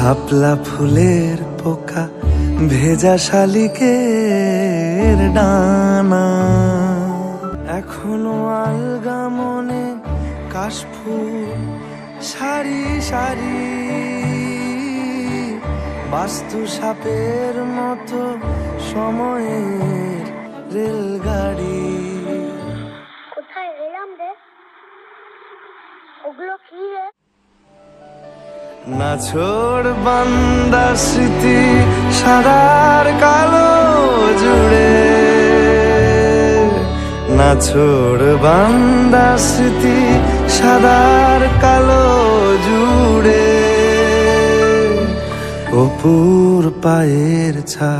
শাপলা ফুলের পোকা ভেজা শালিকের ডানা, এখনো আলগা মনে কাশফুল সারি সারি, বাস্তু সাপের মতো সময়ের রেলগাড়ি। কোথায় এলাম রে? ওগুলো কি রে? নাছোড় বান্দা স্মৃতি সাদার কালো জুড়ে, নাছোড় বান্দা স্মৃতি সাদার কালো জুড়ে, অপুর পায়ের ছাপ।